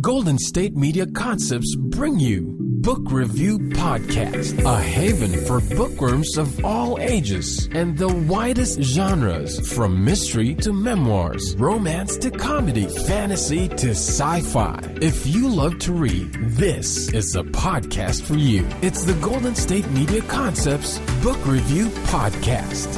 Golden State Media Concepts bring you Book Review Podcast, a haven for bookworms of all ages and the widest genres, from mystery to memoirs, romance to comedy, fantasy to sci-fi. If you love to read, this is a podcast for you. It's the Golden State Media Concepts Book Review Podcast.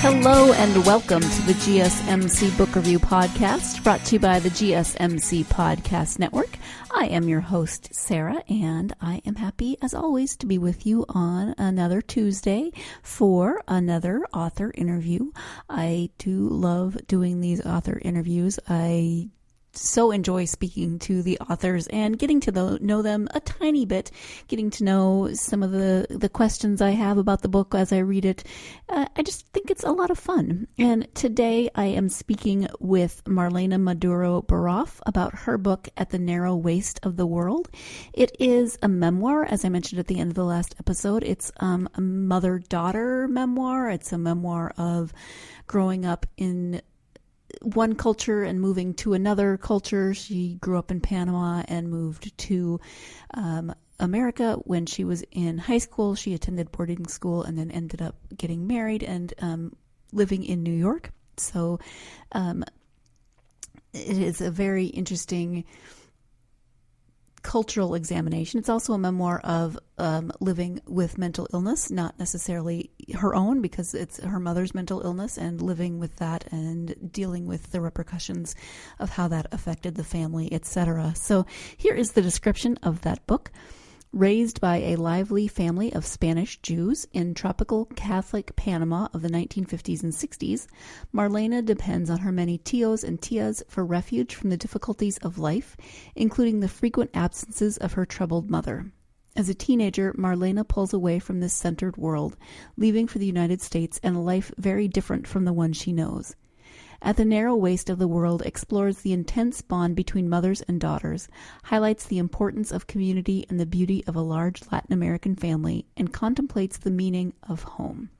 Hello and welcome to the GSMC Book Review Podcast, brought to you by the GSMC Podcast Network. I am your host, Sarah, and I am happy, as always, to be with you on another Tuesday for another author interview. I do love doing these author interviews. I so enjoy speaking to the authors and getting to know them a tiny bit, getting to know some of the questions I have about the book as I read it. I just think it's a lot of fun. And today I am speaking with Marlena Maduro Baraf about her book, At the Narrow Waist of the World. It is a memoir, as I mentioned at the end of the last episode. It's a mother-daughter memoir. It's a memoir of growing up in one culture and moving to another culture. She grew up in Panama and moved to America when she was in high school. She attended boarding school and then ended up getting married and living in New York. So it is a very interesting cultural examination. It's also a memoir of living with mental illness, not necessarily her own, because it's her mother's mental illness, and living with that and dealing with the repercussions of how that affected the family, etc. So here is the description of that book. Raised by a lively family of Spanish Jews in tropical Catholic Panama of the 1950s and 60s, Marlena depends on her many tios and tias for refuge from the difficulties of life, including the frequent absences of her troubled mother. As a teenager, Marlena pulls away from this centered world, leaving for the United States and a life very different from the one she knows. At the Narrow Waist of the World explores the intense bond between mothers and daughters, highlights the importance of community and the beauty of a large Latin American family, and contemplates the meaning of home.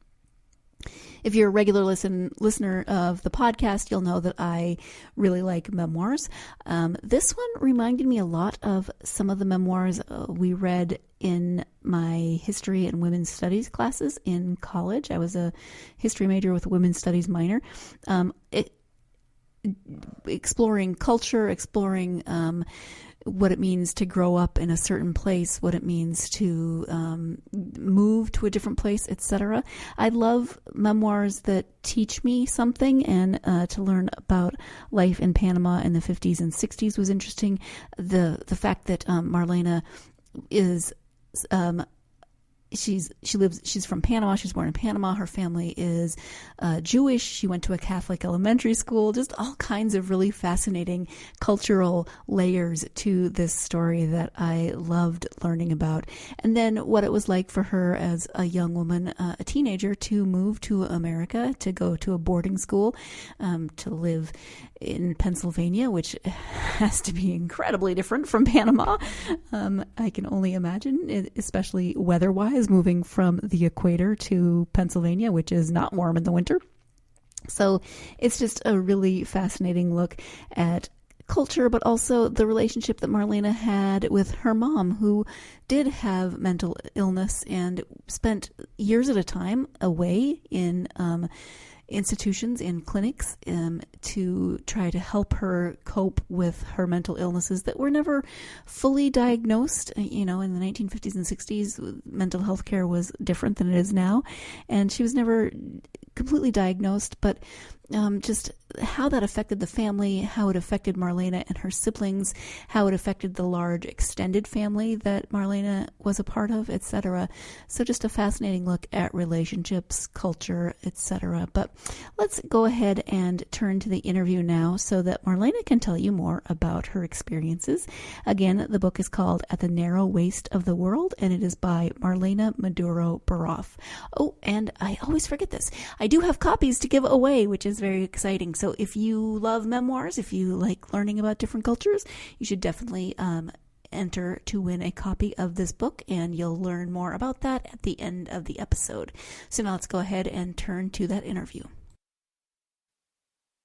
If you're a regular listener of the podcast, you'll know that I really like memoirs. This one reminded me a lot of some of the memoirs we read in my history and women's studies classes in college. I was a history major with a women's studies minor. Exploring culture, exploring what it means to grow up in a certain place, what it means to move to a different place, etc. I love memoirs that teach me something, and to learn about life in Panama in the 50s and 60s was interesting. The fact that Marlena is she's from Panama. She's born in Panama. Her family is Jewish. She went to a Catholic elementary school. Just all kinds of really fascinating cultural layers to this story that I loved learning about. And then what it was like for her as a young woman, a teenager, to move to America, to go to a boarding school, to live in Pennsylvania, which has to be incredibly different from Panama. I can only imagine, especially weather-wise, moving from the equator to Pennsylvania, which is not warm in the winter. So it's just a really fascinating look at culture, but also the relationship that Marlena had with her mom, who did have mental illness and spent years at a time away in institutions, in clinics, to try to help her cope with her mental illnesses that were never fully diagnosed. You know, in the 1950s and 60s, mental health care was different than it is now, and she was never completely diagnosed, but just how that affected the family, how it affected Marlena and her siblings, how it affected the large extended family that Marlena was a part of, etc. So just a fascinating look at relationships, culture, etc. But let's go ahead and turn to the interview now so that Marlena can tell you more about her experiences. Again, the book is called At the Narrow Waist of the World, and it is by Marlena Maduro Baraf. Oh, and I always forget this. I do have copies to give away, which is very exciting. So if you love memoirs, if you like learning about different cultures, you should definitely enter to win a copy of this book, and you'll learn more about that at the end of the episode. So now let's go ahead and turn to that interview.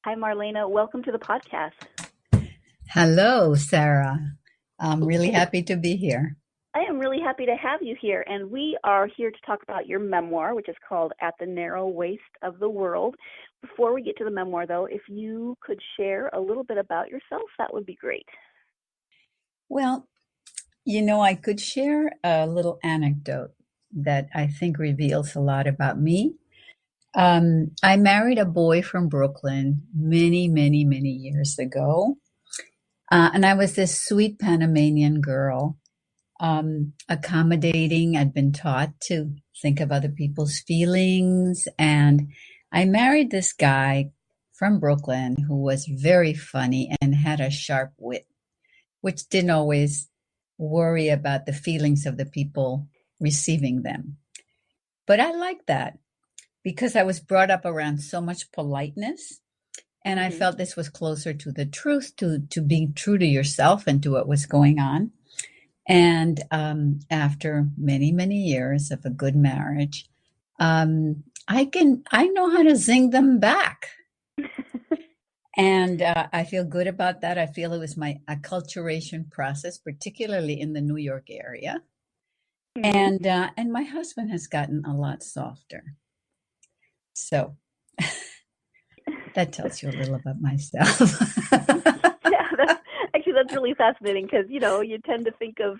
Hi, Marlena. Welcome to the podcast. Hello, Sarah. I'm really happy to be here. I am really happy to have you here, and we are here to talk about your memoir, which is called At the Narrow Waist of the World. Before we get to the memoir, though, if you could share a little bit about yourself, that would be great. Well, I could share a little anecdote that I think reveals a lot about me. I married a boy from Brooklyn many, many, many years ago. And I was this sweet Panamanian girl, accommodating. I'd been taught to think of other people's feelings. And I married this guy from Brooklyn who was very funny and had a sharp wit, which didn't always worry about the feelings of the people receiving them. But I liked that because I was brought up around so much politeness, and I felt this was closer to the truth, to being true to yourself and to what was going on. And after many, many years of a good marriage, I know how to zing them back. And I feel good about that. I feel it was my acculturation process, particularly in the New York area. And my husband has gotten a lot softer. So that tells you a little about myself. Yeah, that's really fascinating because, you tend to think of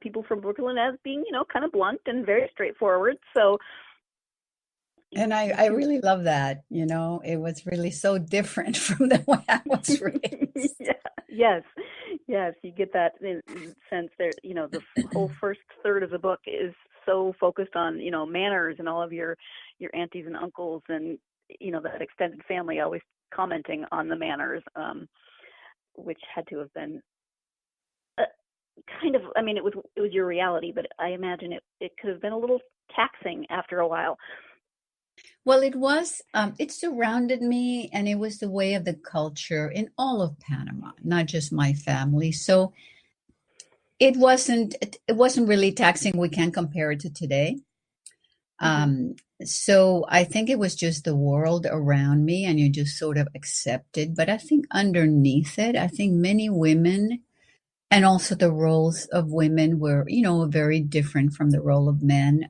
people from Brooklyn as being, kind of blunt and very straightforward. So. And I really love that. It was really so different from the way I was raised. Yeah. Yes, you get that sense there. The whole first third of the book is so focused on, manners and all of your aunties and uncles and, that extended family always commenting on the manners, which had to have been kind of, it was your reality, but I imagine it could have been a little taxing after a while. Well, it was, it surrounded me, and it was the way of the culture in all of Panama, not just my family. So it wasn't really taxing. We can't compare it to today. So I think it was just the world around me, and you just sort of accepted. But I think underneath it, I think many women, and also the roles of women were, very different from the role of men.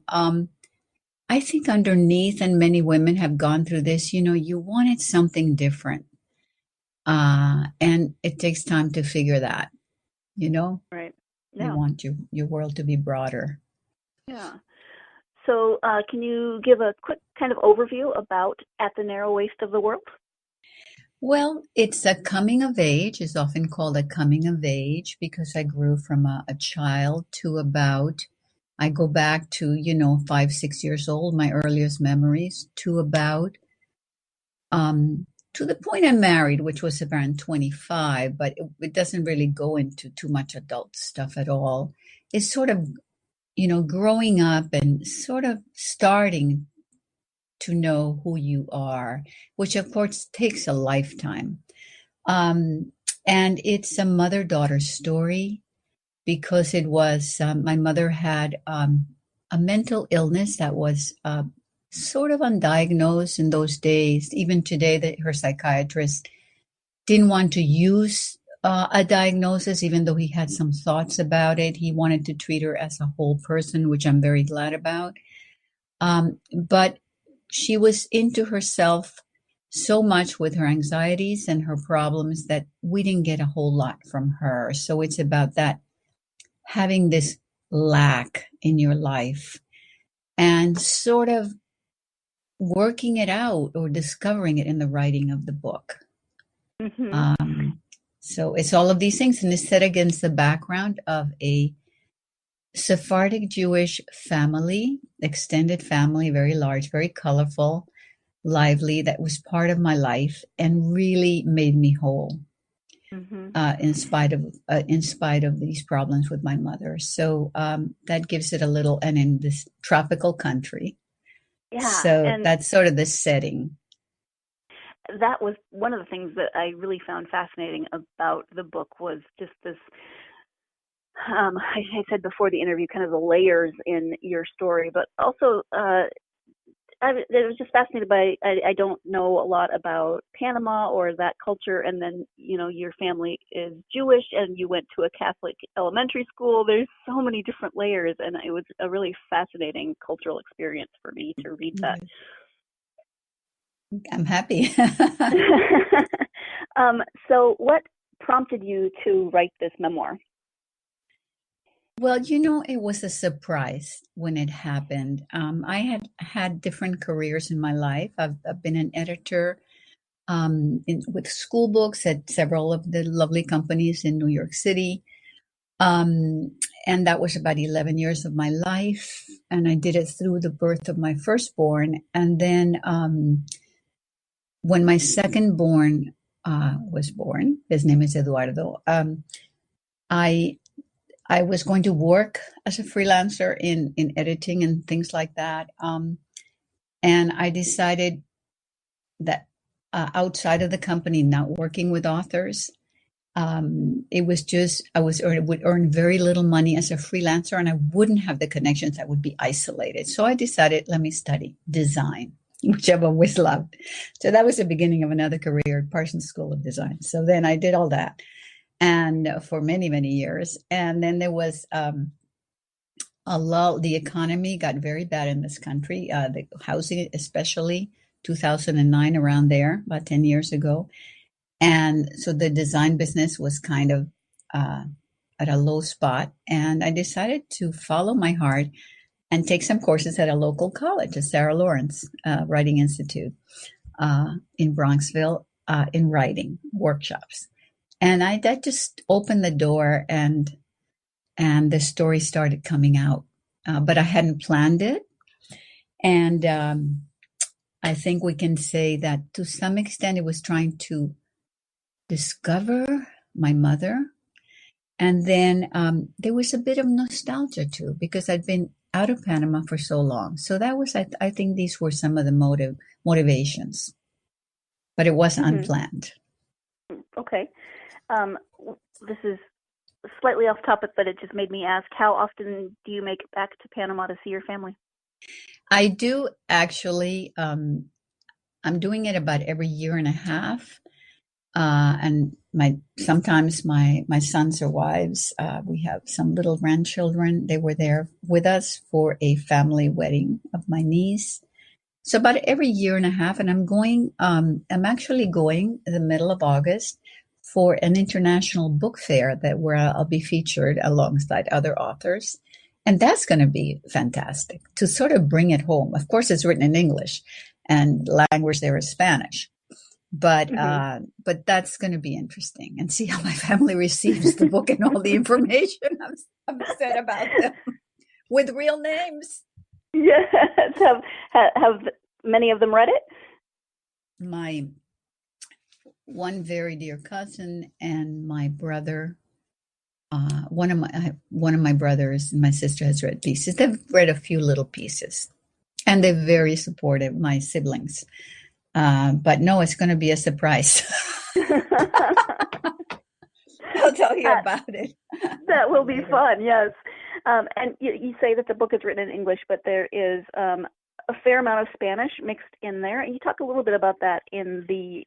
I think underneath, and many women have gone through this, you wanted something different. And it takes time to figure that, Right. Yeah. You want your world to be broader. Yeah. So can you give a quick kind of overview about At the Narrow Waist of the World? Well, it's a coming of age. It's often called a coming of age because I grew from a child to I go back to, 5, 6 years old, my earliest memories, to about, to the point I married, which was around 25, but it doesn't really go into too much adult stuff at all. It's sort of, growing up and sort of starting to know who you are, which of course takes a lifetime. And it's a mother-daughter story because it was, my mother had a mental illness that was sort of undiagnosed in those days. Even today, that her psychiatrist didn't want to use a diagnosis, even though he had some thoughts about it. He wanted to treat her as a whole person, which I'm very glad about. But she was into herself so much with her anxieties and her problems that we didn't get a whole lot from her. So it's about that, having this lack in your life and sort of working it out or discovering it in the writing of the book. So it's all of these things, and it's set against the background of a Sephardic Jewish family, extended family, very large, very colorful, lively, that was part of my life and really made me whole. In spite of these problems with my mother. So that gives it a little, and in this tropical country, Yeah, So and that's sort of the setting. that was one of the things that I really found fascinating about the book was just this. I said before the interview, kind of the layers in your story, but also I was just fascinated by. I don't know a lot about Panama or that culture, and then your family is Jewish, and you went to a Catholic elementary school. There's so many different layers, and it was a really fascinating cultural experience for me to read that. I'm happy. So what prompted you to write this memoir? Well, it was a surprise when it happened. I had had different careers in my life. I've been an editor with school books at several of the lovely companies in New York City. And that was about 11 years of my life. And I did it through the birth of my firstborn. And then when my second born was born, his name is Eduardo, I was going to work as a freelancer in editing and things like that. And I decided that outside of the company, not working with authors, it was just, would earn very little money as a freelancer, and I wouldn't have the connections. I would be isolated. So I decided, let me study design, which I've always loved. So that was the beginning of another career at Parsons School of Design. So then I did all that. And for many, many years. And then there was a lull. The economy got very bad in this country, the housing, especially 2009, around there, about 10 years ago. And so the design business was kind of at a low spot. And I decided to follow my heart and take some courses at a local college, the Sarah Lawrence Writing Institute in Bronxville, in writing workshops. And that just opened the door, and the story started coming out. But I hadn't planned it. And I think we can say that to some extent it was trying to discover my mother. And then there was a bit of nostalgia too, because I'd been out of Panama for so long. So that was, I think these were some of the motivations. But it was unplanned. Okay. This is slightly off topic, but it just made me ask, how often do you make it back to Panama to see your family? I do actually. I'm doing it about every year and a half. And sometimes my sons or wives, we have some little grandchildren. They were there with us for a family wedding of my niece. So about every year and a half, and I'm actually going in the middle of August for an international book fair where I'll be featured alongside other authors. And that's going to be fantastic to sort of bring it home. Of course, it's written in English, and the language there is Spanish. But that's going to be interesting, and see how my family receives the book and all the information I've said about them with real names. Yes. Have many of them read it? My one very dear cousin and my brother, one of my brothers and my sister has read pieces. They've read a few little pieces, and they're very supportive, my siblings. But no, it's going to be a surprise. I'll tell you about it. That will be fun, yes. And you say that the book is written in English, but there is a fair amount of Spanish mixed in there. And you talk a little bit about that in the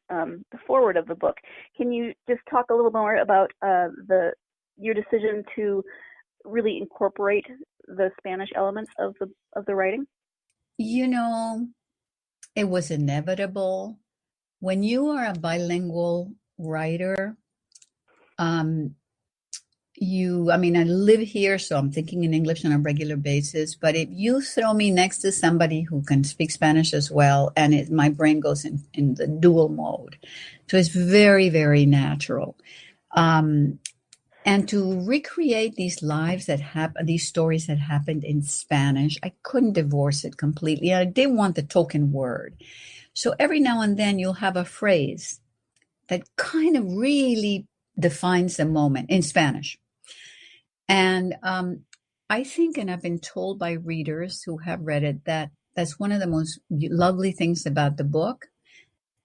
foreword of the book. Can you just talk a little more about your decision to really incorporate the Spanish elements of the writing? It was inevitable. When you are a bilingual writer, I live here, so I'm thinking in English on a regular basis. But if you throw me next to somebody who can speak Spanish as well, and my brain goes in the dual mode. So it's very, very natural. And to recreate these lives these stories that happened in Spanish, I couldn't divorce it completely. I didn't want the token word. So every now and then you'll have a phrase that kind of really defines the moment in Spanish. And I think, and I've been told by readers who have read it, that that's one of the most lovely things about the book,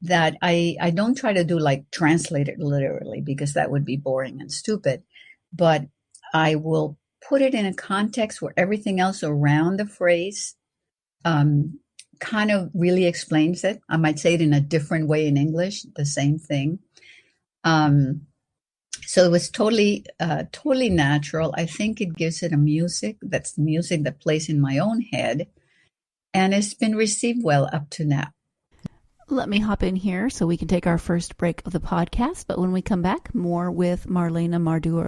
that I don't try to do like translate it literally, because that would be boring and stupid, but I will put it in a context where everything else around the phrase kind of really explains it. I might say it in a different way in English, the same thing. So it was totally natural. I think it gives it a music. That's music that plays in my own head, and it's been received well up to now. Let me hop in here so we can take our first break of the podcast. But when we come back, more with Marlena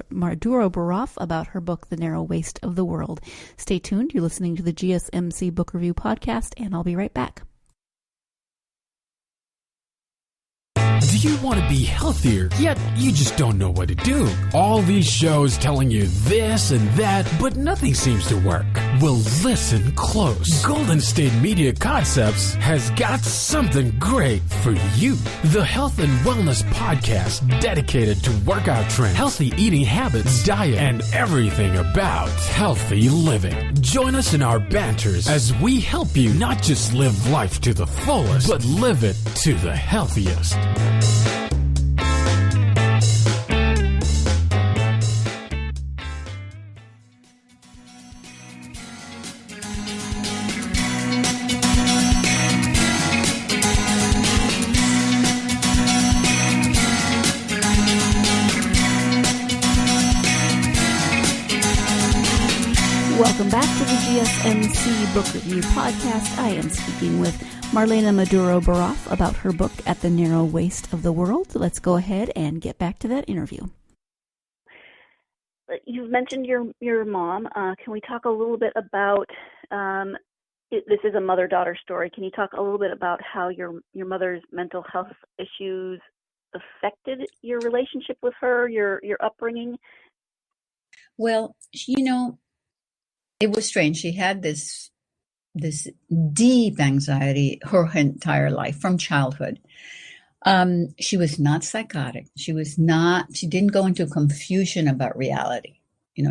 Maduro Baraf about her book, The Narrow Waist of the World. Stay tuned. You're listening to the GSMC Book Review Podcast, and I'll be right back. Do you want to be healthier, yet you just don't know what to do? All these shows telling you this and that, but nothing seems to work. Well, listen close. Golden State Media Concepts has got something great for you. The Health and Wellness Podcast, dedicated to workout trends, healthy eating habits, diet, and everything about healthy living. Join us in our banters as we help you not just live life to the fullest, but live it to the healthiest. Welcome back to the GSMC Book Review Podcast. I am speaking with Marlena Maduro Baraf about her book, At the Narrow Waist of the World. Let's go ahead and get back to that interview. You've mentioned your mom. Can we talk a little bit about, this is a mother-daughter story. Can you talk a little bit about how your mother's mental health issues affected your relationship with her, your upbringing? Well, it was strange. She had this deep anxiety her entire life from childhood. She was not psychotic. She didn't go into confusion about reality.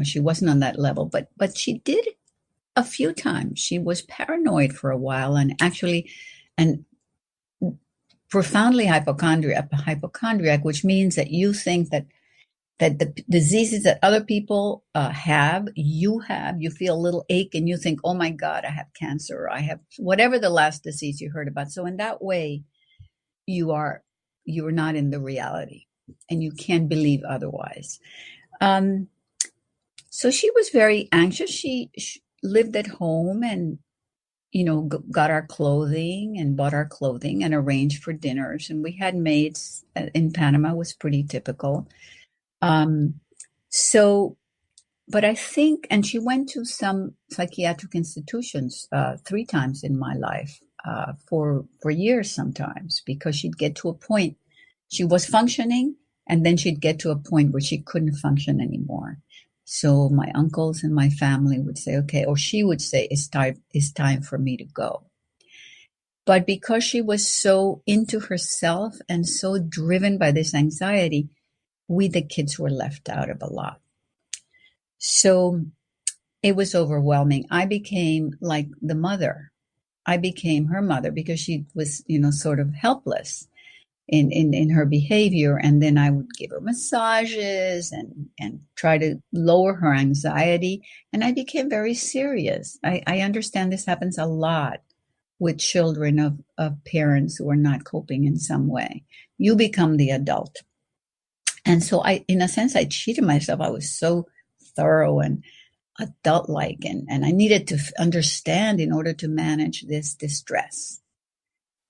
She wasn't on that level, but she did a few times. She was paranoid for a while, and profoundly hypochondriac, which means that you think that the diseases that other people have, you feel a little ache and you think, oh my God, I have cancer, or I have whatever the last disease you heard about. So in that way, you are not in the reality, and you can't believe otherwise. So she was very anxious. She lived at home and, got our clothing and bought our clothing and arranged for dinners. And we had maids in Panama. It was pretty typical. But I think, and she went to some psychiatric institutions 3 times in my life for years sometimes, because she'd get to a point, she was functioning, and then she'd get to a point where she couldn't function anymore. So my uncles and my family would say, okay, or she would say, it's time for me to go. But because she was so into herself and so driven by this anxiety, we, the kids, were left out of a lot. So it was overwhelming. I became like the mother. I became her mother because she was, sort of helpless in her behavior. And then I would give her massages and try to lower her anxiety. And I became very serious. I understand this happens a lot with children of parents who are not coping in some way. You become the adult. And so in a sense, I cheated myself. I was so thorough and adult-like, and I needed to understand in order to manage this distress.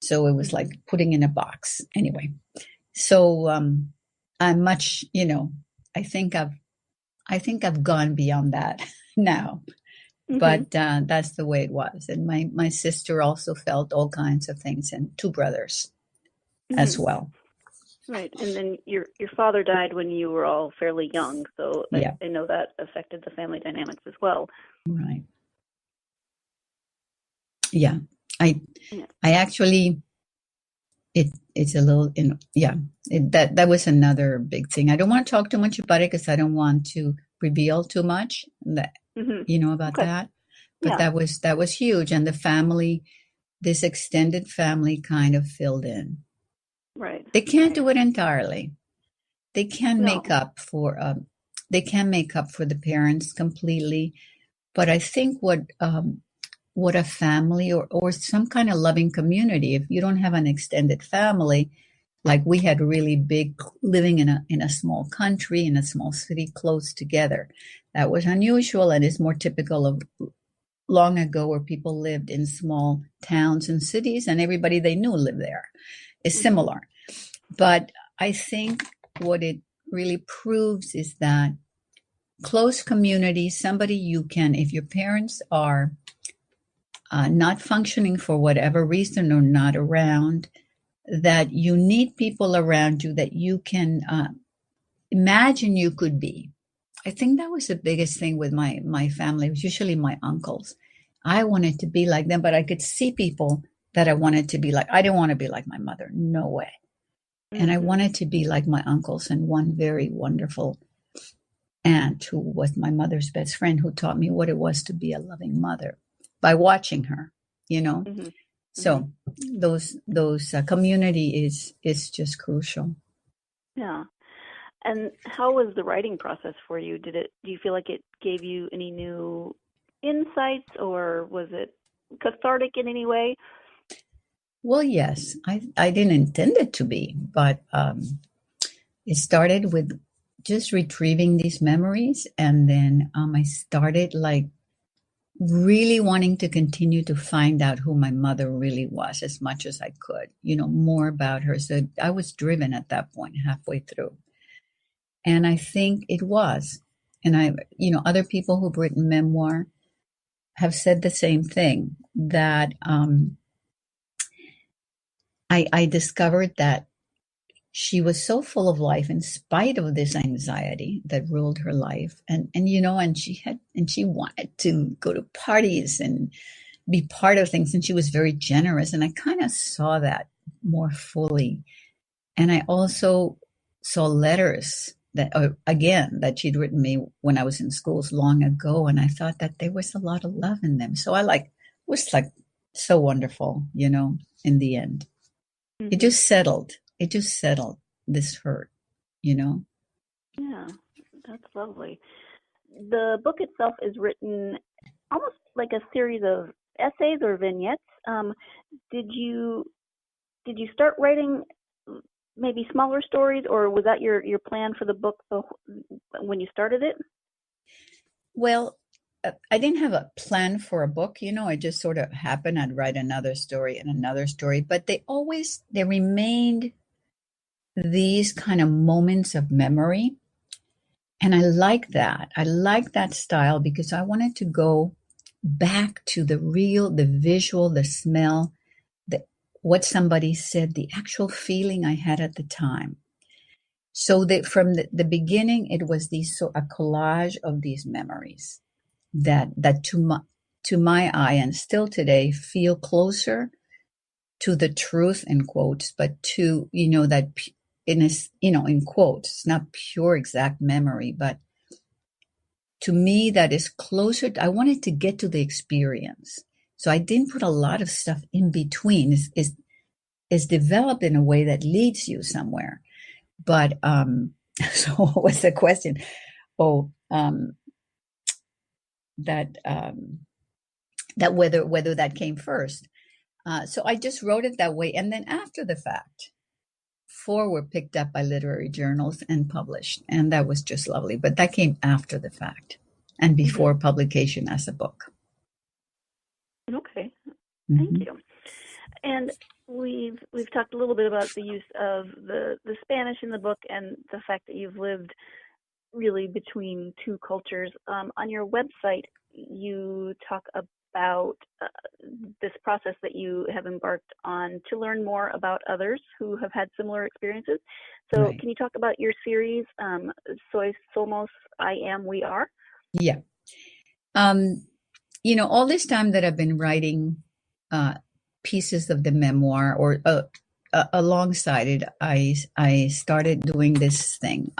So it was like putting in a box. Anyway, so I'm much, I think I've gone beyond that now. Mm-hmm. But that's the way it was. And my sister also felt all kinds of things, and 2 brothers as well. Right. And then your father died when you were all fairly young. So yeah. I know that affected the family dynamics as well. Right. Yeah. I actually, it's a little, that was another big thing. I don't want to talk too much about it because I don't want to reveal too much about that. But that was huge. And the family this extended family kind of filled in. Right. They can't do it entirely. They can No. make up for the parents completely, but I think what a family or some kind of loving community, if you don't have an extended family, like we had really big, living in a small country, in a small city, close together. That was unusual and is more typical of long ago, where people lived in small towns and cities and everybody they knew lived there. Is similar. But I think what it really proves is that close community, somebody you can, if your parents are not functioning for whatever reason or not around, that you need people around you that you can imagine you could be. I think that was the biggest thing with my family. It was usually my uncles. I wanted to be like them, but I could see people that I wanted to be like. I didn't want to be like my mother. No way. And I wanted to be like my uncles, and one very wonderful aunt who was my mother's best friend, who taught me what it was to be a loving mother by watching her, you know. Mm-hmm. So those community is just crucial. Yeah. And how was the writing process for you? Do you feel like it gave you any new insights, or was it cathartic in any way? Well, yes, I didn't intend it to be, but it started with just retrieving these memories, and then I started like really wanting to continue to find out who my mother really was as much as I could, you know, more about her. So I was driven at that point, halfway through. And I think it was. And other people who've written memoir have said the same thing, that I discovered that she was so full of life in spite of this anxiety that ruled her life. And she wanted to go to parties and be part of things. And she was very generous. And I kind of saw that more fully. And I also saw letters that she'd written me when I was in schools long ago. And I thought that there was a lot of love in them. So was like so wonderful, you know, in the end. Mm-hmm. It just settled this hurt, you know? Yeah, that's lovely. The book itself is written almost like a series of essays or vignettes. Did you start writing maybe smaller stories, or was that your plan for the book when you started it? Well, I didn't have a plan for a book, you know. It just sort of happened. I'd write another story and another story, but they remained these kind of moments of memory. And I like that. I like that style because I wanted to go back to the visual, the smell, what somebody said, the actual feeling I had at the time. So that from the beginning, it was a collage of these memories that to my eye, and still today, feel closer to the truth, in quotes, but to, you know, that in quotes, it's not pure exact memory, but to me, that is closer. I wanted to get to the experience. So I didn't put a lot of stuff in between. It's developed in a way that leads you somewhere. But so what was the question? That whether that came first. So I just wrote it that way, and then after the fact, 4 were picked up by literary journals and published, and that was just lovely. But that came after the fact and before publication as a book. Okay, thank you. And we've talked a little bit about the use of the Spanish in the book and the fact that you've lived really between two cultures. On your website, you talk about this process that you have embarked on to learn more about others who have had similar experiences. So right. Can you talk about your series, Soy, Somos, I Am, We Are? Yeah. All this time that I've been writing pieces of the memoir, or alongside it, I started doing this thing.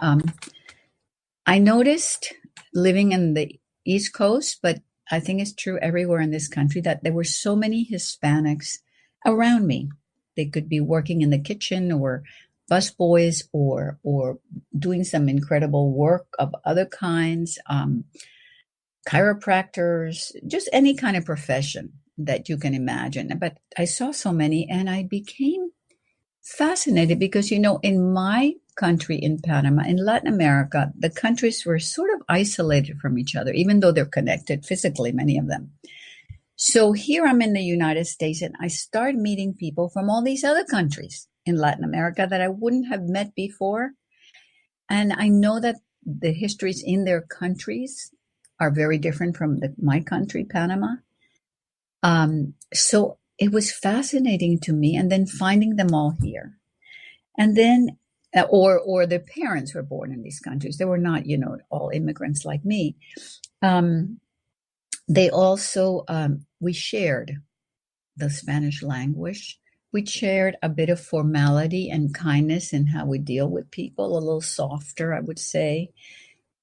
I noticed, living in the East Coast, but I think it's true everywhere in this country, that there were so many Hispanics around me. They could be working in the kitchen or busboys or doing some incredible work of other kinds, chiropractors, just any kind of profession that you can imagine. But I saw so many and I became fascinated because, in my country in Panama, in Latin America, the countries were sort of isolated from each other, even though they're connected physically, many of them. So here I'm in the United States and I start meeting people from all these other countries in Latin America that I wouldn't have met before. And I know that the histories in their countries are very different from my country, Panama. So it was fascinating to me. And then finding them all here. And then, or their parents were born in these countries. They were not, all immigrants like me. They also, we shared the Spanish language. We shared a bit of formality and kindness in how we deal with people, a little softer, I would say.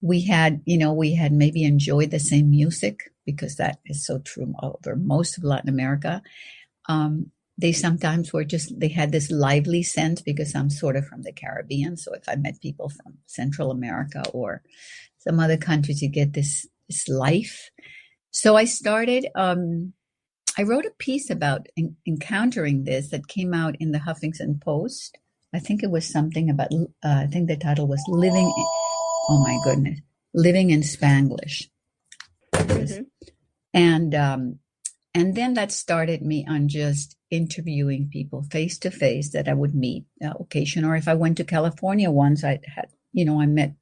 We had maybe enjoyed the same music because that is so true over most of Latin America. They sometimes they had this lively sense because I'm sort of from the Caribbean. So if I met people from Central America or some other countries, you get this life. So I started, I wrote a piece about encountering this that came out in the Huffington Post. I think it was something about, I think the title was oh my goodness, Living in Spanglish. Mm-hmm. And then that started me on just interviewing people face to face that I would meet occasionally. Or if I went to California once, I met,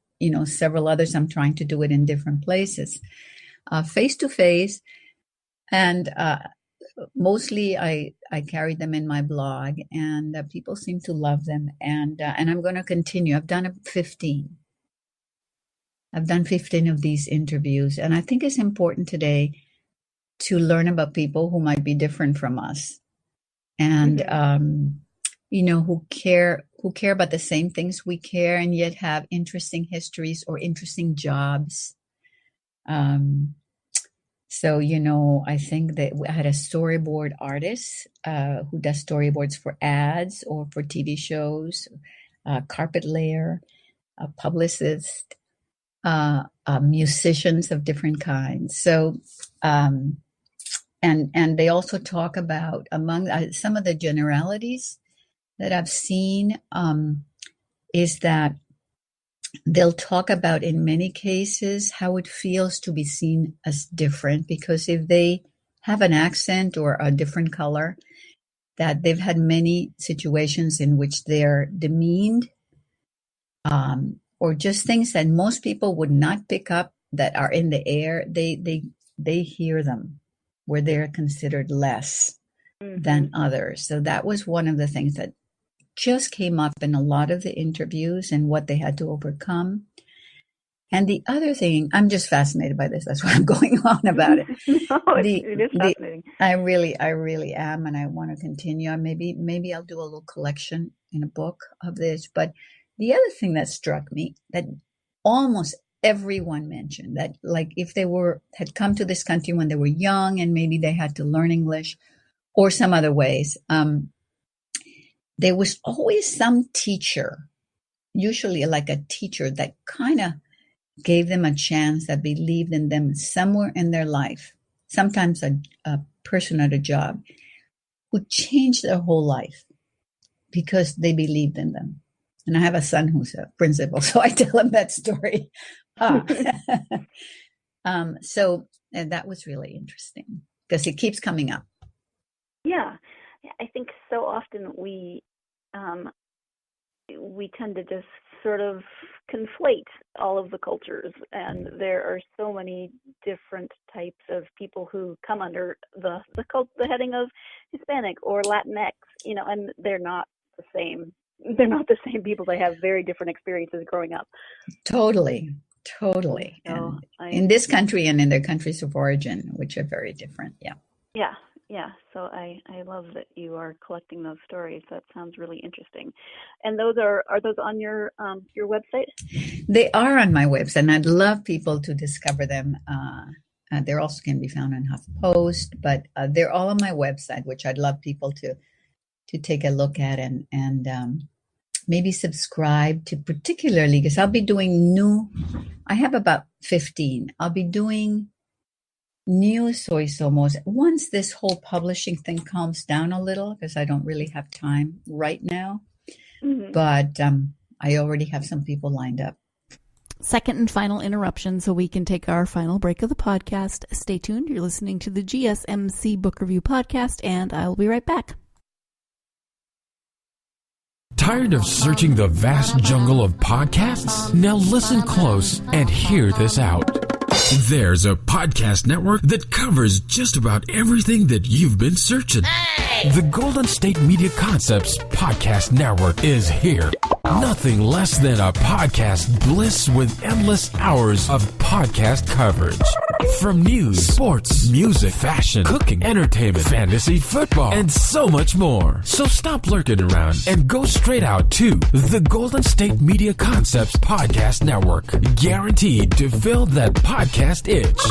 several others. I'm trying to do it in different places. Face to face, and mostly I carried them in my blog, and people seem to love them, and I'm going to continue. I've done 15. I've done 15 of these interviews, and I think it's important today to learn about people who might be different from us, and who care about the same things we care, and yet have interesting histories or interesting jobs. So, I think that I had a storyboard artist who does storyboards for ads or for TV shows, a carpet layer, a publicist, musicians of different kinds. So, and they also talk about among some of the generalities that I've seen is that they'll talk about, in many cases, how it feels to be seen as different, because if they have an accent or a different color, that they've had many situations in which they're demeaned, or just things that most people would not pick up that are in the air. They hear them where they're considered less than others. So that was one of the things that just came up in a lot of the interviews and what they had to overcome. And the other thing, I'm just fascinated by this. That's why I'm going on about it. It is fascinating. I really am, and I want to continue. Maybe I'll do a little collection in a book of this. But the other thing that struck me, that almost everyone mentioned, that like if they had come to this country when they were young and maybe they had to learn English or some other ways, there was always some teacher, usually like a teacher that kind of gave them a chance, that believed in them somewhere in their life. Sometimes a person at a job who changed their whole life because they believed in them. And I have a son who's a principal, so I tell him that story. So and that was really interesting because it keeps coming up. Yeah, I think so often we tend to just sort of conflate all of the cultures, and there are so many different types of people who come under the heading of Hispanic or Latinx, and they're not the same. They're not the same people. They have very different experiences growing up. Totally. So in this country and in their countries of origin, which are very different. Yeah. So I love that you are collecting those stories. That sounds really interesting. And those are those on your website? They are on my website, and I'd love people to discover them They're also can be found on HuffPost, but they're all on my website, which I'd love people to take a look at and maybe subscribe to, particularly because I'll be doing I have about 15. I'll be doing new soy somos once this whole publishing thing calms down a little, because I don't really have time right now. Mm-hmm. But I already have some people lined up. Second and final interruption so we can take our final break of the podcast. Stay tuned. You're listening to the GSMC Book Review Podcast, and I will be right back. Tired of searching the vast jungle of podcasts? Now listen close and hear this out. There's a podcast network that covers just about everything that you've been searching. Hey! The Golden State Media Concepts Podcast Network is here. Nothing less than a podcast bliss with endless hours of podcast coverage. From news, sports, music, fashion, cooking, entertainment, fantasy, football, and so much more. So stop lurking around and go straight out to the Golden State Media Concepts Podcast Network. Guaranteed to fill that podcast itch.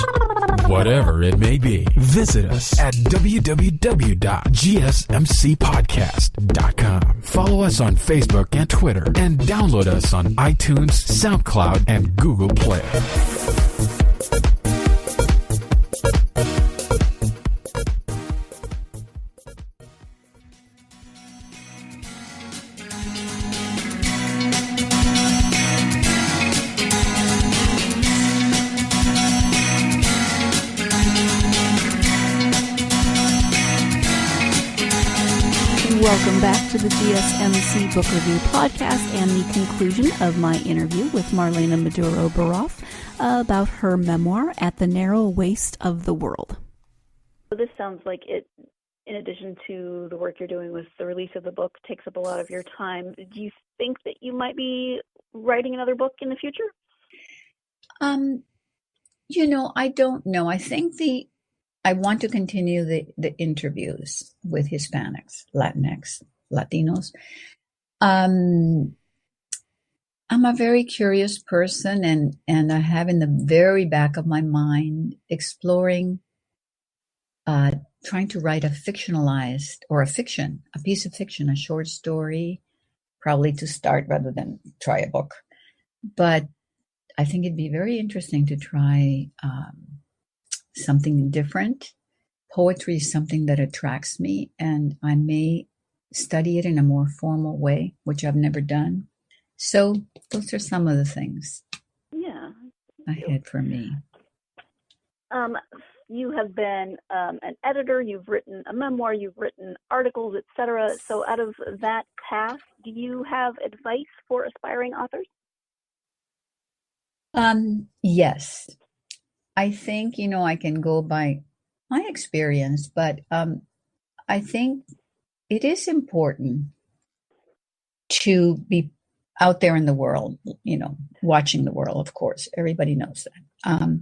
Whatever it may be. Visit us at www.gsmcpodcast.com. Follow us on Facebook and Twitter, and download us on iTunes, SoundCloud, and Google Play. Welcome back to the GSMC Book Review Podcast and the conclusion of my interview with Marlena Maduro Baraf about her memoir, At the Narrow Waist of the World. So this sounds like it, in addition to the work you're doing with the release of the book, takes up a lot of your time. Do you think that you might be writing another book in the future? I don't know. I think I want to continue the interviews with Hispanics, Latinx, Latinos. I'm a very curious person, and I have in the very back of my mind exploring, trying to write a fictionalized or a piece of fiction, a short story, probably to start rather than try a book. But I think it'd be very interesting to try something different. Poetry is something that attracts me, and I may study it in a more formal way, which I've never done. So those are some of the things ahead for me. You have been an editor, you've written a memoir, you've written articles, etc. So out of that path, do you have advice for aspiring authors? Yes. I think, I can go by my experience, but I think it is important to be out there in the world, watching the world, of course. Everybody knows that.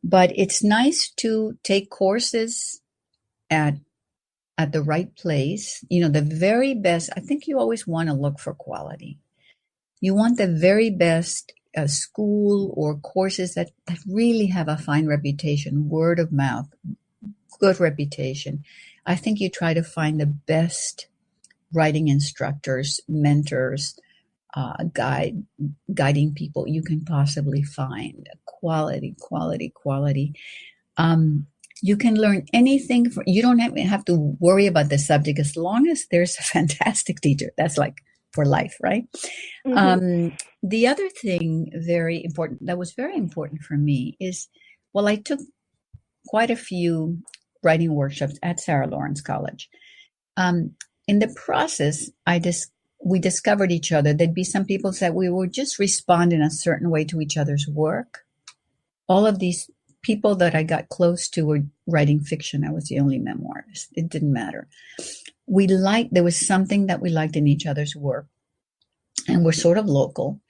But it's nice to take courses at the right place. The very best. I think you always want to look for quality. You want the very best school or courses that really have a fine reputation, word of mouth, good reputation. I think you try to find the best writing instructors, mentors, guiding people you can possibly find. Quality. You can learn anything. You don't have to worry about the subject as long as there's a fantastic teacher. That's like for life, right? Mm-hmm. The other thing that was very important for me is, I took quite a few writing workshops at Sarah Lawrence College. In the process, we discovered each other. There'd be some people that we would just respond in a certain way to each other's work. All of these people that I got close to were writing fiction. I was the only memoirist. It didn't matter. There was something that we liked in each other's work, and we're sort of local.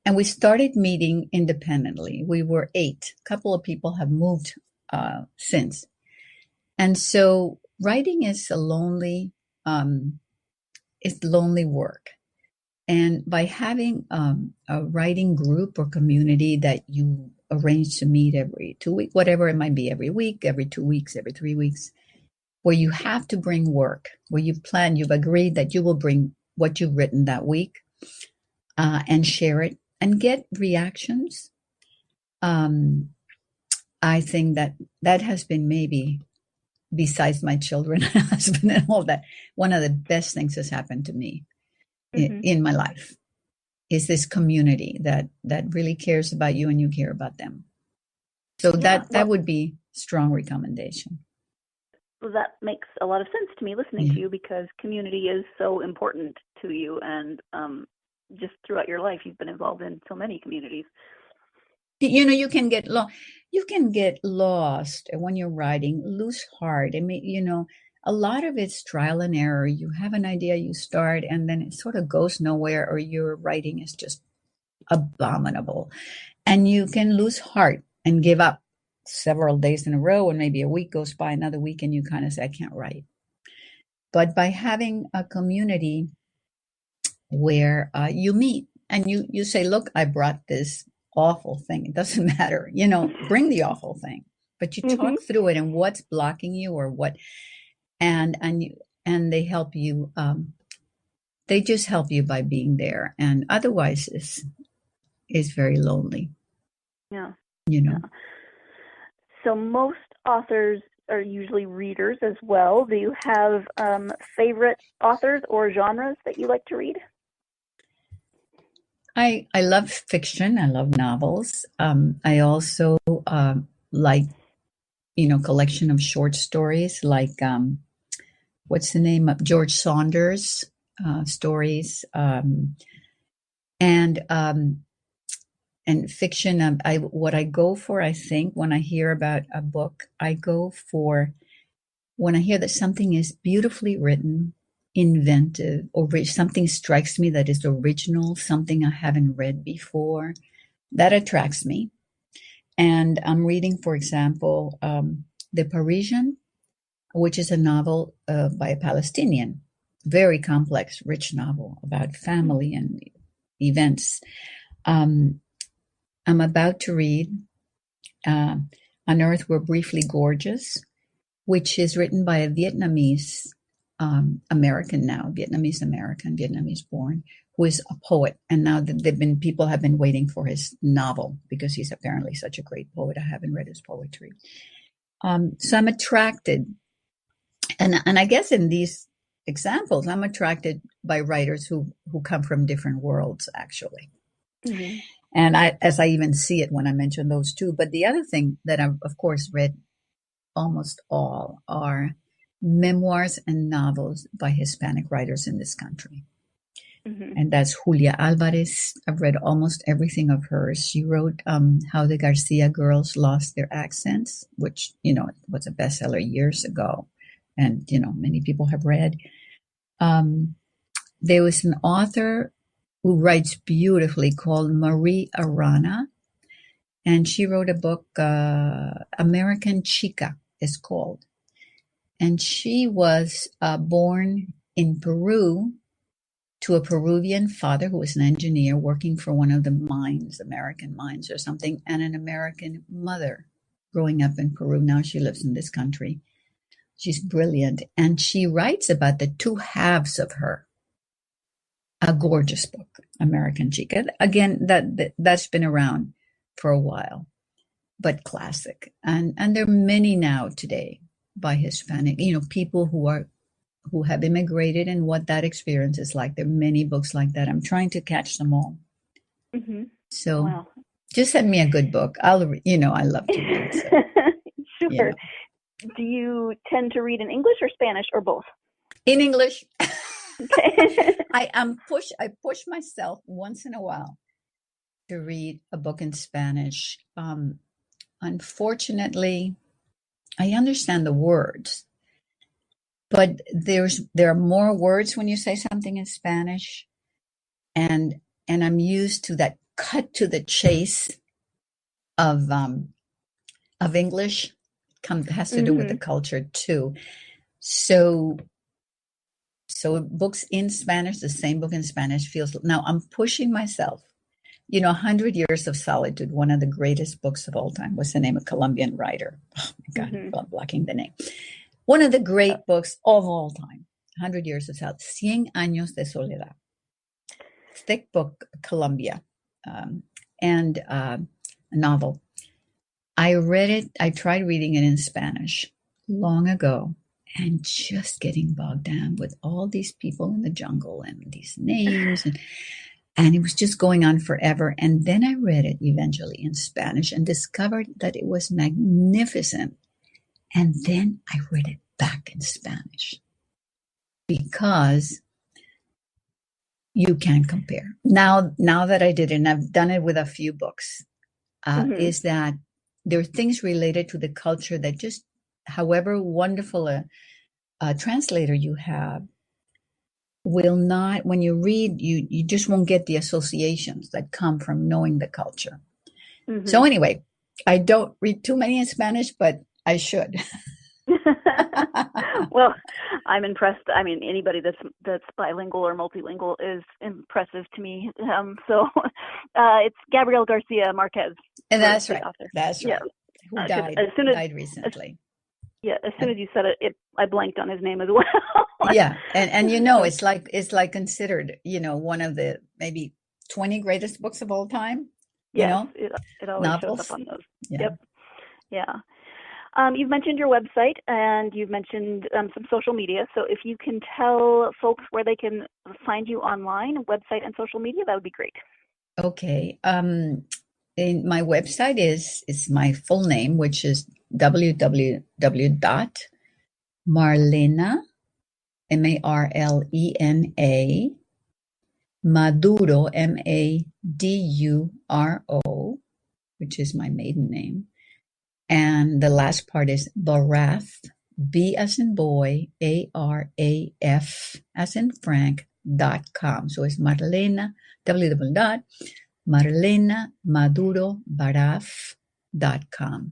And we started meeting independently. We were 8. A couple of people have moved since. And so writing is lonely work. And by having a writing group or community that you arrange to meet every 2 weeks, whatever it might be, every week, every 2 weeks, every 3 weeks, where you have to bring work, where you've agreed that you will bring what you've written that week and share it and get reactions. I think that has been, maybe besides my children and husband and all that, one of the best things that's happened to me in my life is this community that really cares about you and you care about them. So that would be strong recommendation. Well, that makes a lot of sense to me listening to you, because community is so important to you, and just throughout your life you've been involved in so many communities. You can get lost when you're writing, lose heart. I mean, a lot of it's trial and error. You have an idea, you start, and then it sort of goes nowhere, or your writing is just abominable. And you can lose heart and give up several days in a row, and maybe a week goes by, another week, and you kind of say, I can't write. But by having a community where you meet and you say, look, I brought this awful thing. It doesn't matter, bring the awful thing, but you talk through it and what's blocking you or what, and they help you. They just help you by being there, and otherwise is very lonely. Yeah. Yeah. So most authors are usually readers as well. Do you have favorite authors or genres that you like to read? I love fiction. I love novels. I also like, collection of short stories, like what's the name of George Saunders stories, and fiction. What I go for, I think, when I hear about a book, I go for when I hear that something is beautifully written, inventive, or something strikes me that is original, something I haven't read before, that attracts me. And I'm reading, for example, The Parisian, which is a novel by a Palestinian, very complex, rich novel about family and events. I'm about to read On Earth We're Briefly Gorgeous, which is written by a Vietnamese American now, Vietnamese American, Vietnamese born, who is a poet. And now people have been waiting for his novel because he's apparently such a great poet. I haven't read his poetry. So I'm attracted. And I guess in these examples, I'm attracted by writers who come from different worlds, actually. Mm-hmm. And as I even see it when I mention those two. But the other thing that I've, of course, read almost all are memoirs and novels by Hispanic writers in this country. Mm-hmm. And that's Julia Alvarez. I've read almost everything of hers. She wrote How the Garcia Girls Lost Their Accents, which, was a bestseller years ago. And, many people have read. There was an author who writes beautifully called Marie Arana. And she wrote a book, American Chica is called. And she was born in Peru to a Peruvian father who was an engineer working for one of the mines, American mines or something, and an American mother growing up in Peru. Now she lives in this country. She's brilliant. And she writes about the two halves of her. A gorgeous book, American Chica. Again, that's been around for a while, but classic. And there are many now today by Hispanic, people who have immigrated and what that experience is like. There are many books like that. I'm trying to catch them all. Mm-hmm. So just send me a good book. I love to read. So, sure. Do you tend to read in English or Spanish or both? In English. Okay. I push myself once in a while to read a book in Spanish. Unfortunately, I understand the words, but there are more words when you say something in Spanish, and I'm used to that cut to the chase of English. Has to do with the culture too. So So books in Spanish, the same book in Spanish feels, now I'm pushing myself. 100 Years of Solitude, one of the greatest books of all time. What's the name of Colombian writer? Oh my God, I'm blocking the name. One of the great books of all time, 100 Years of Solitude, Cien Años de Soledad. Thick book, Colombia, and a novel. I read it, I tried reading it in Spanish long ago, and just getting bogged down with all these people in the jungle and these names and it was just going on forever. And then I read it eventually in Spanish and discovered that it was magnificent. And then I read it back in Spanish because you can't compare. Now that I did it, and I've done it with a few books, is that there are things related to the culture that just, however wonderful a translator you have, will not, when you read, you just won't get the associations that come from knowing the culture. So anyway, I don't read too many in Spanish, but I should. Well, I'm impressed. I mean, anybody that's bilingual or multilingual is impressive to me. So it's Gabriel Garcia Marquez. And that's right. Author. That's right. Yeah. Who died recently. As soon as you said it, I blanked on his name as well. Yeah, and it's like considered, one of the maybe 20 greatest books of all time. It always novels. shows up on those. Yeah. Yep. Yeah. You've mentioned your website and you've mentioned some social media. So if you can tell folks where they can find you online, website and social media, that would be great. Okay. And my website is my full name, which is www.marlena, Marlena, Maduro, Maduro, which is my maiden name. And the last part is Baraf, B as in boy, ARAF as in Frank.com. So it's Marlena, www.marlenamadurobaraf.com.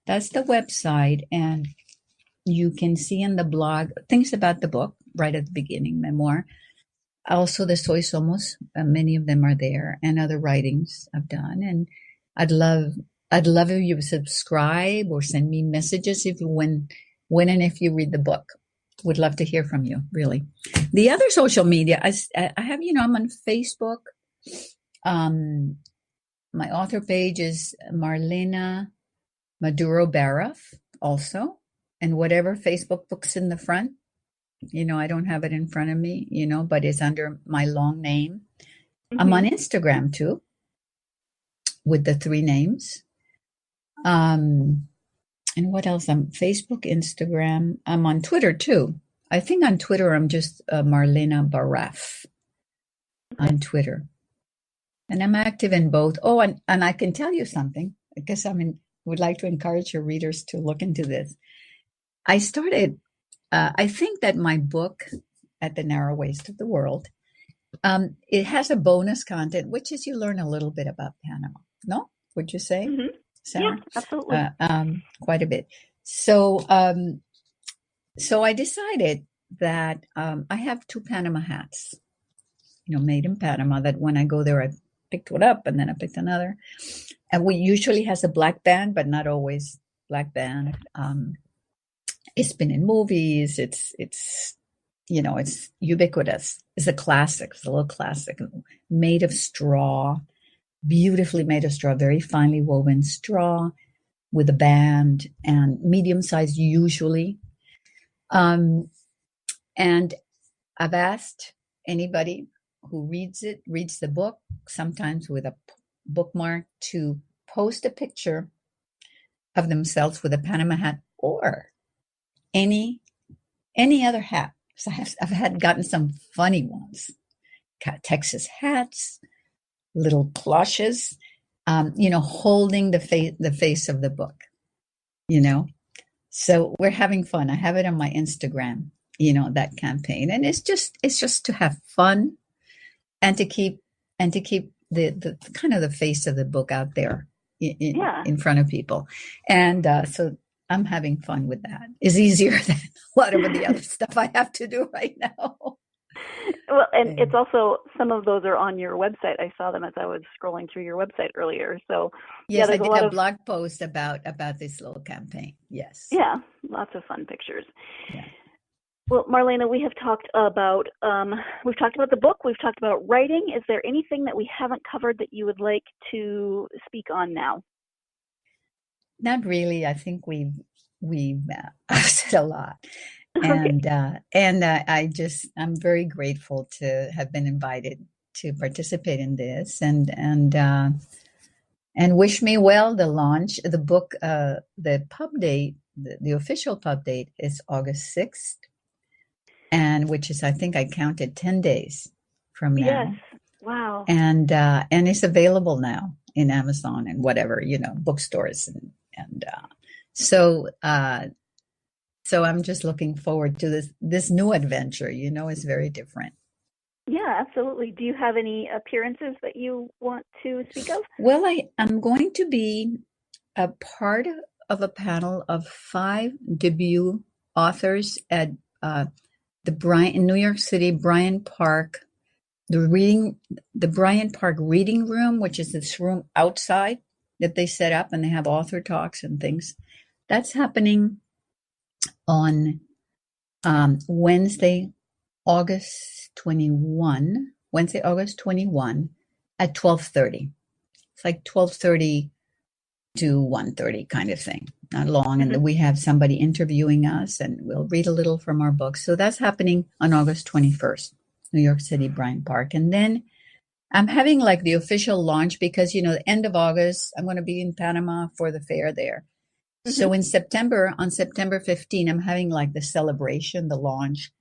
That's the website, and you can see in the blog things about the book right at the beginning, Memoir. Also the Soy Somos, many of them are there, and other writings I've done. And I'd love if you would subscribe or send me messages when and if you read the book. Would love to hear from you, really. The other social media, I have, I'm on Facebook. My author page is Marlena Maduro Baraf also, and whatever Facebook book's in the front, I don't have it in front of me, but it's under my long name. I'm on Instagram too, with the 3 names. And what else? I'm Facebook, Instagram. I'm on Twitter too. I think on Twitter, I'm just Marlena Baraf on Twitter. And I'm active in both. Oh, and I can tell you something, because would like to encourage your readers to look into this. I started, I think that my book, At the Narrow Waist of the World, it has a bonus content, which is you learn a little bit about Panama. No? Would you say? Sarah? Yeah, absolutely. Quite a bit. So I decided that I have 2 Panama hats, made in Panama, that when I go there, I picked one up and then I picked another. And we usually has a black band, but not always black band. It's been in movies. It's ubiquitous. It's a classic. It's a little classic, made of straw, beautifully made of straw, very finely woven straw with a band, and medium size usually. And I've asked anybody who reads the book, sometimes with a bookmark, to post a picture of themselves with a Panama hat or any other hat. So I've gotten some funny ones, Texas hats, little cloches, holding the face of the book, So we're having fun. I have it on my Instagram, that campaign, and it's just to have fun and to keep the kind of the face of the book out there in front of people. And so I'm having fun with that. It's easier than a lot of the other stuff I have to do right now. Well, and it's also, some of those are on your website. I saw them as I was scrolling through your website earlier. So yes, yeah, I did a blog post about this little campaign. Yes. Yeah, lots of fun pictures. Yeah. Well, Marlena, we have talked about the book. We've talked about writing. Is there anything that we haven't covered that you would like to speak on now? Not really. I think we've I've said a lot. Okay. And I'm very grateful to have been invited to participate in this, and wish me well. The launch, the book, the pub date, the official pub date is August 6th, and which is, I think I counted 10 days from now. Yes. Wow. And it's available now in Amazon and whatever, bookstores, and so I'm just looking forward to this new adventure. It's very different. Yeah, absolutely. Do you have any appearances that you want to speak of? Well, I'm going to be a part of a panel of 5 debut authors at in New York City, Bryant Park, the Bryant Park Reading Room, which is this room outside that they set up, and they have author talks and things. That's happening on Wednesday, August 21 at 12:30. It's like 12:30 to 1:30 kind of thing, not long. And we have somebody interviewing us, and we'll read a little from our book. So that's happening on August 21st, New York City, Bryant Park. And then I'm having like the official launch because, the end of August, I'm going to be in Panama for the fair there. Mm-hmm. So on September 15, I'm having like the celebration, the launch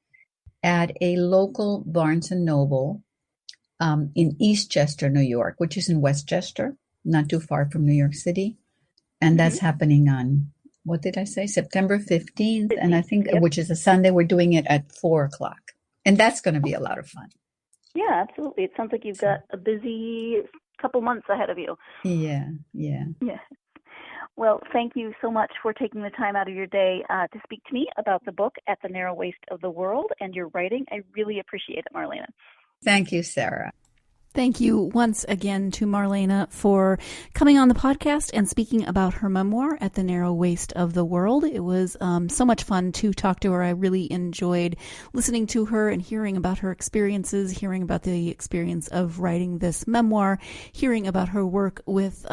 at a local Barnes & Noble in Eastchester, New York, which is in Westchester, not too far from New York City. And that's happening on, what did I say? September 15th. And I think, which is a Sunday, we're doing it at 4:00. And that's going to be a lot of fun. Yeah, absolutely. It sounds like you've got a busy couple months ahead of you. Yeah. Well, thank you so much for taking the time out of your day to speak to me about the book, At the Narrow Waist of the World, and your writing. I really appreciate it, Marlena. Thank you, Sarah. Thank you once again to Marlena for coming on the podcast and speaking about her memoir, At the Narrow Waist of the World. It was so much fun to talk to her. I really enjoyed listening to her and hearing about her experiences, hearing about the experience of writing this memoir, hearing about her work with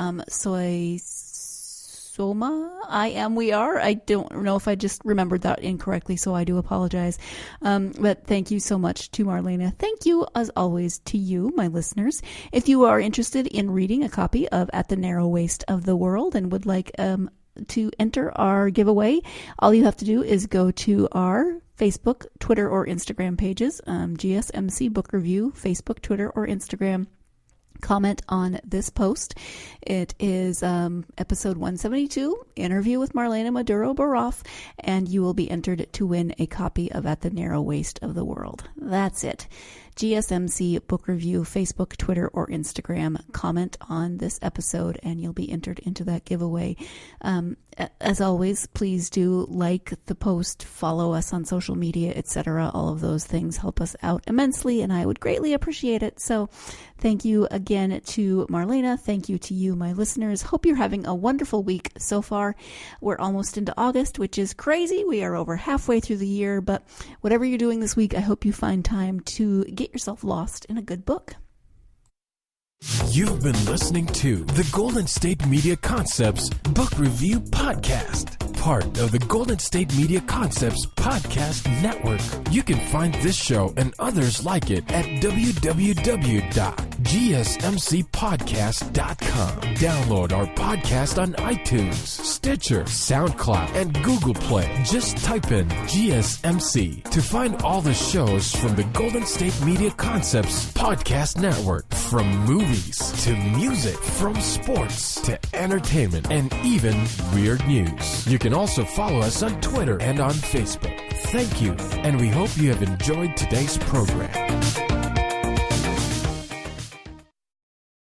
We Are. I don't know if I just remembered that incorrectly, so I do apologize. But thank you so much to Marlena. Thank you, as always, to you, my listeners. If you are interested in reading a copy of At the Narrow Waist of the World and would like to enter our giveaway, all you have to do is go to our Facebook, Twitter, or Instagram pages, GSMC Book Review, Facebook, Twitter, or Instagram. Comment on this post. It is episode 172, interview with Marlena Maduro Baraf, and you will be entered to win a copy of At the Narrow Waist of the World. That's it. GSMC Book Review, Facebook, Twitter, or Instagram. Comment on this episode and you'll be entered into that giveaway. As always, please do like the post, follow us on social media, etc. All of those things help us out immensely, and I would greatly appreciate it. So thank you again to Marlena. Thank you to you, my listeners. Hope you're having a wonderful week so far. We're almost into August, which is crazy. We are over halfway through the year, but whatever you're doing this week, I hope you find time to get yourself lost in a good book. You've been listening to the Golden State Media Concepts Book Review Podcast, part of the Golden State Media Concepts Podcast Network. You can find this show and others like it at www.gsmcpodcast.com. Download our podcast on iTunes, Stitcher, SoundCloud, and Google Play. Just type in GSMC to find all the shows from the Golden State Media Concepts Podcast Network, from movies to music, from sports to entertainment, and even weird news. You can also follow us on Twitter and on Facebook. Thank you, and we hope you have enjoyed today's program.